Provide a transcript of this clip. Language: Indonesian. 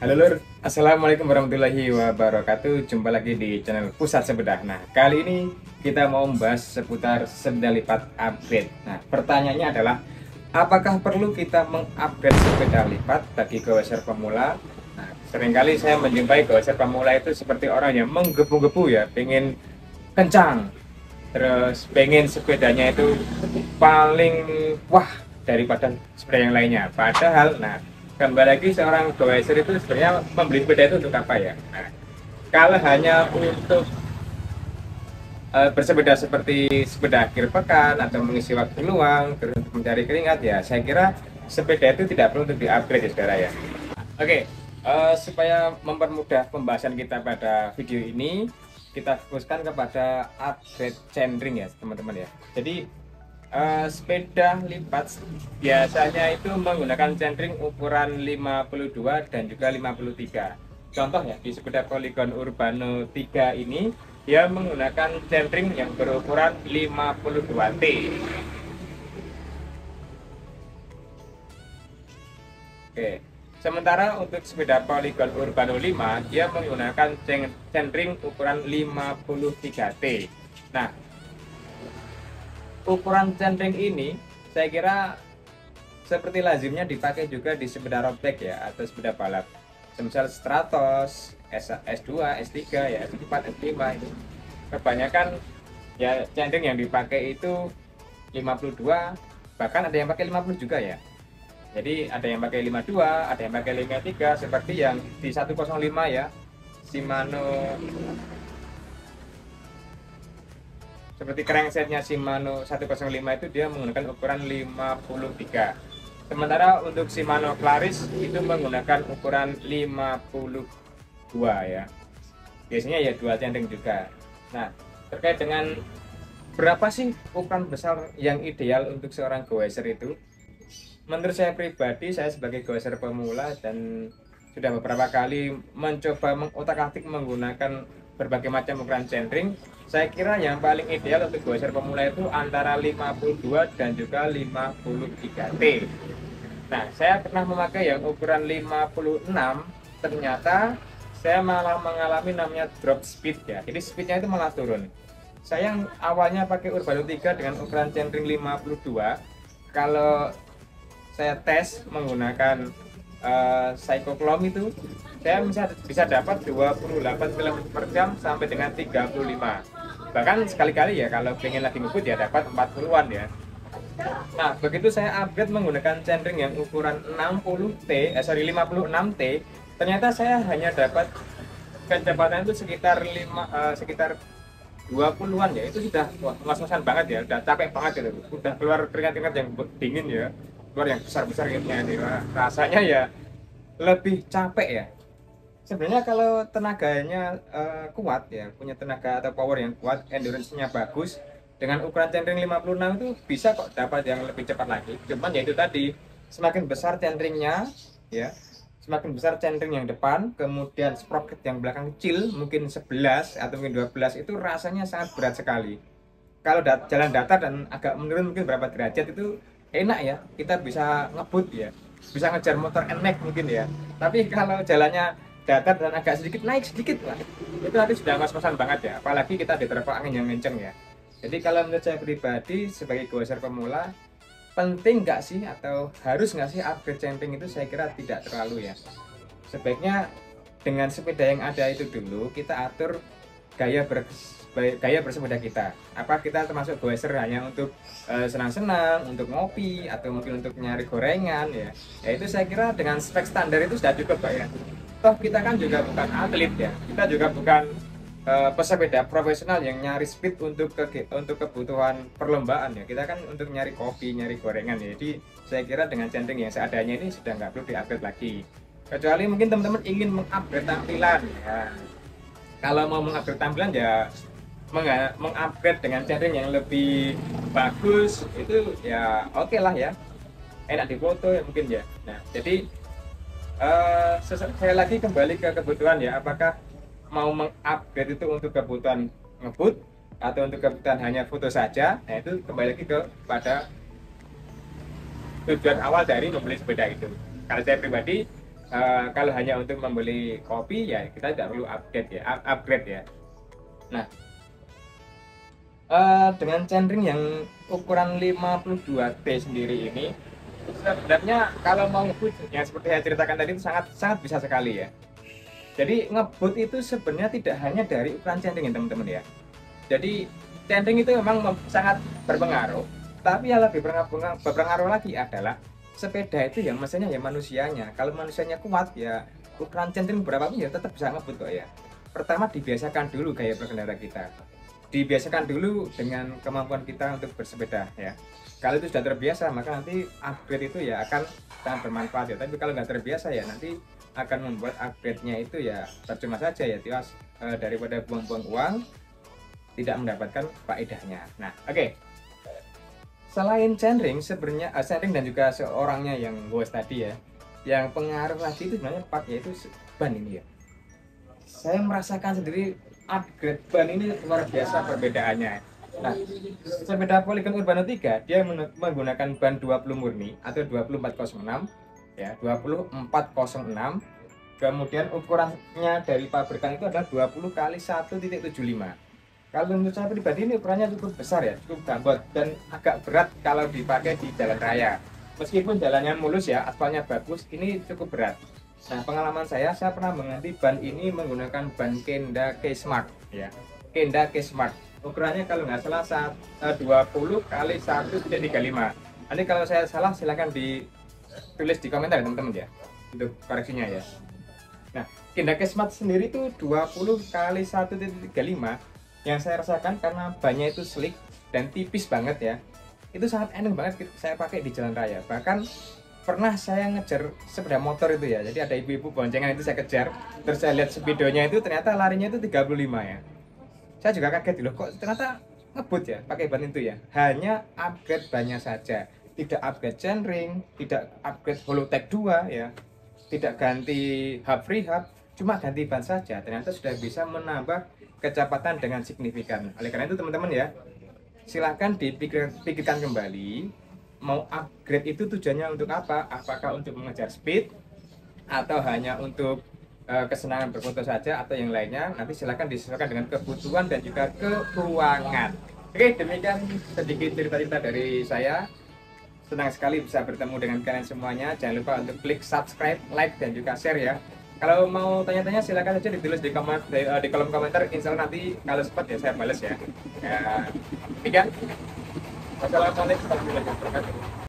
Halo Lur, Assalamualaikum warahmatullahi wabarakatuh. Jumpa lagi di channel Pusat Sebedah. Nah, kali ini kita mau membahas seputar sepeda lipat upgrade. Nah, pertanyaannya adalah, apakah perlu kita mengupgrade sepeda lipat bagi goeser pemula? Nah, seringkali saya menjumpai goeser pemula itu seperti orang yang menggebu-gebu ya, pengen kencang, terus pengen sepedanya itu paling wah daripada sepeda yang lainnya. Padahal, nah, kembali lagi seorang goeser itu sebenarnya membeli sepeda itu untuk apa ya? Nah, kalau hanya untuk bersepeda seperti sepeda akhir pekan atau mengisi waktu luang terus untuk mencari keringat, ya saya kira sepeda itu tidak perlu untuk di-upgrade ya saudara ya. Oke, supaya mempermudah pembahasan kita pada video ini, kita fokuskan kepada upgrade chainring ya teman-teman ya. Jadi sepeda lipat biasanya itu menggunakan chainring ukuran 52 dan juga 53. Contoh ya, di sepeda Polygon Urbano 3 ini dia menggunakan chainring yang berukuran 52T. Oke. Sementara untuk sepeda Polygon Urbano 5 dia menggunakan chainring ukuran 53T. Nah, ukuran chainring ini saya kira seperti lazimnya dipakai juga di sepeda road bike ya, atau sepeda balap semisal Stratos, S2, S3 ya, S4, S5 itu kebanyakan ya chainring yang dipakai itu 52, bahkan ada yang pakai 50 juga ya. Jadi ada yang pakai 52, ada yang pakai 53, seperti yang di 105 ya, Shimano, seperti cranksetnya Shimano 105 itu dia menggunakan ukuran 53. Sementara untuk Shimano Claris itu menggunakan ukuran 52 ya. Biasanya ya dual chainring juga. Nah, terkait dengan berapa sih ukuran besar yang ideal untuk seorang goeser itu? Menurut saya pribadi, saya sebagai goeser pemula dan sudah beberapa kali mencoba mengotak-atik menggunakan berbagai macam ukuran chainring, saya kira yang paling ideal untuk goeser pemula itu antara 52 dan juga 53T. Nah, saya pernah memakai yang ukuran 56, ternyata saya malah mengalami namanya drop speed ya. Jadi speednya itu malah turun. Saya yang awalnya pakai Urbano 3 dengan ukuran chainring 52, kalau saya tes menggunakan cyclochrome itu, saya bisa dapat 28 km per jam sampai dengan 35. Bahkan sekali-kali ya kalau pengen lagi ngebut ya dapat 40-an ya. Nah, begitu saya upgrade menggunakan chainring yang ukuran 56T, ternyata saya hanya dapat kecepatan itu sekitar 20-an ya. Itu sudah ngos-ngosan banget ya, udah capek banget gitu. Udah keluar keringat-keringat yang dingin ya, keluar yang besar-besar gitu ya. Rasanya ya lebih capek ya. Sebenarnya kalau tenaganya kuat ya, punya tenaga atau power yang kuat, endurance-nya bagus, dengan ukuran chainring 56 itu bisa kok dapat yang lebih cepat lagi. Cuman ya itu tadi, semakin besar chainringnya ya, semakin besar chainring yang depan, kemudian sprocket yang belakang kecil, mungkin 11 atau mungkin 12, itu rasanya sangat berat sekali. Kalau jalan datar dan agak menurun mungkin berapa derajat itu enak ya, kita bisa ngebut ya, bisa ngejar motor NMAX mungkin ya. Tapi kalau jalannya datar dan agak sedikit naik sedikit lah, itu nanti sudah ngos-ngosan banget ya, apalagi kita diterpa angin yang kenceng ya. Jadi kalau menurut saya pribadi sebagai goeser pemula, penting nggak sih atau harus nggak sih upgrade chainring itu? Saya kira tidak terlalu ya. Sebaiknya dengan sepeda yang ada itu dulu kita atur gaya bersepeda kita. Apa kita termasuk goeser hanya untuk senang-senang, untuk ngopi, atau mungkin untuk nyari gorengan ya. Ya itu saya kira dengan spek standar itu sudah cukup Pak ya. Toh kita kan juga bukan atlet ya. Kita juga bukan pesepeda profesional yang nyari speed untuk kebutuhan perlombaan ya. Kita kan untuk nyari kopi, nyari gorengan ya. Jadi saya kira dengan chainring yang seadanya ini sudah nggak perlu diupgrade lagi, kecuali mungkin teman-teman ingin mengupgrade tampilan ya. Kalau mau mengupgrade tampilan ya mengupgrade dengan chainring yang lebih bagus itu ya oke lah ya, enak difoto ya mungkin ya. Nah jadi saya lagi kembali ke kebutuhan ya, apakah mau mengupgrade itu untuk kebutuhan ngebut atau untuk kebutuhan hanya foto saja. Nah itu kembali lagi kepada tujuan awal dari membeli sepeda itu. Kalau saya pribadi Kalau hanya untuk membeli kopi ya kita tidak perlu update ya, upgrade ya. Nah, dengan centering yang ukuran 52T sendiri ini sebenarnya kalau mau ngebut yang seperti saya ceritakan tadi itu sangat sangat bisa sekali ya. Jadi ngebut itu sebenarnya tidak hanya dari ukuran centering ya teman-teman ya. Jadi centering itu memang sangat berpengaruh, tapi yang lebih berpengaruh lagi adalah sepeda itu ya mesinnya ya manusianya. Kalau manusianya kuat ya ukuran centering berapapun ya tetap bisa ngebut kok ya. Pertama dibiasakan dulu gaya berkendara kita, dibiasakan dulu dengan kemampuan kita untuk bersepeda ya. Kalau itu sudah terbiasa maka nanti upgrade itu ya akan sangat bermanfaat ya. Tapi kalau nggak terbiasa ya nanti akan membuat upgrade-nya itu ya percuma saja ya, tiwas daripada buang-buang uang tidak mendapatkan faedahnya. Nah, oke. Selain centering sebenarnya centering dan juga seorangnya yang bos tadi ya, yang pengaruh lagi itu sebenarnya pak yaitu ban ini ya. Saya merasakan sendiri upgrade ban ini luar biasa perbedaannya. Nah, sepeda Polygon Urbano 3 dia menggunakan ban 20 murni atau 2406 ya, 2406. Kemudian ukurannya dari pabrikan itu adalah 20 kali 1,75. Kalau menurut saya pribadi ini ukurannya cukup besar ya, cukup gambot dan agak berat kalau dipakai di jalan raya. Meskipun jalannya mulus ya, aspalnya bagus, ini cukup berat. Nah, pengalaman saya pernah mengganti ban ini menggunakan ban Kenda K Smart ya. Kenda K Smart. Ukurannya kalau nggak salah 20 kali 1,35. Nanti kalau saya salah silahkan ditulis di komentar ya teman-teman ya, untuk koreksinya ya. Nah, Kenda K Smart sendiri itu 20 kali 1,35. Yang saya rasakan karena bannya itu slick dan tipis banget ya, itu sangat enak banget saya pakai di jalan raya. Bahkan pernah saya ngejar sepeda motor itu ya, jadi ada ibu-ibu boncengan itu saya kejar, terus saya lihat speedonya itu ternyata larinya itu 35 ya. Saya juga kaget loh, kok ternyata ngebut ya pakai ban itu ya. Hanya upgrade bannya saja, tidak upgrade chainring, tidak upgrade Holotech 2 ya, tidak ganti hub free hub, cuma ganti ban saja ternyata sudah bisa menambah kecepatan dengan signifikan. Oleh karena itu teman-teman ya, silahkan dipikirkan kembali mau upgrade itu tujuannya untuk apa? Apakah untuk mengejar speed atau hanya untuk kesenangan berfoto saja atau yang lainnya? Nanti silahkan disesuaikan dengan kebutuhan dan juga keuangan. Oke, demikian sedikit cerita-cerita dari saya. Senang sekali bisa bertemu dengan kalian semuanya. Jangan lupa untuk klik subscribe, like, dan juga share ya. Kalau mau tanya-tanya silakan saja ditulis di kolom komentar. Insya Allah nanti kalau sempat ya saya balas ya. Demikian. Wassalamualaikum warahmatullahi wabarakatuh.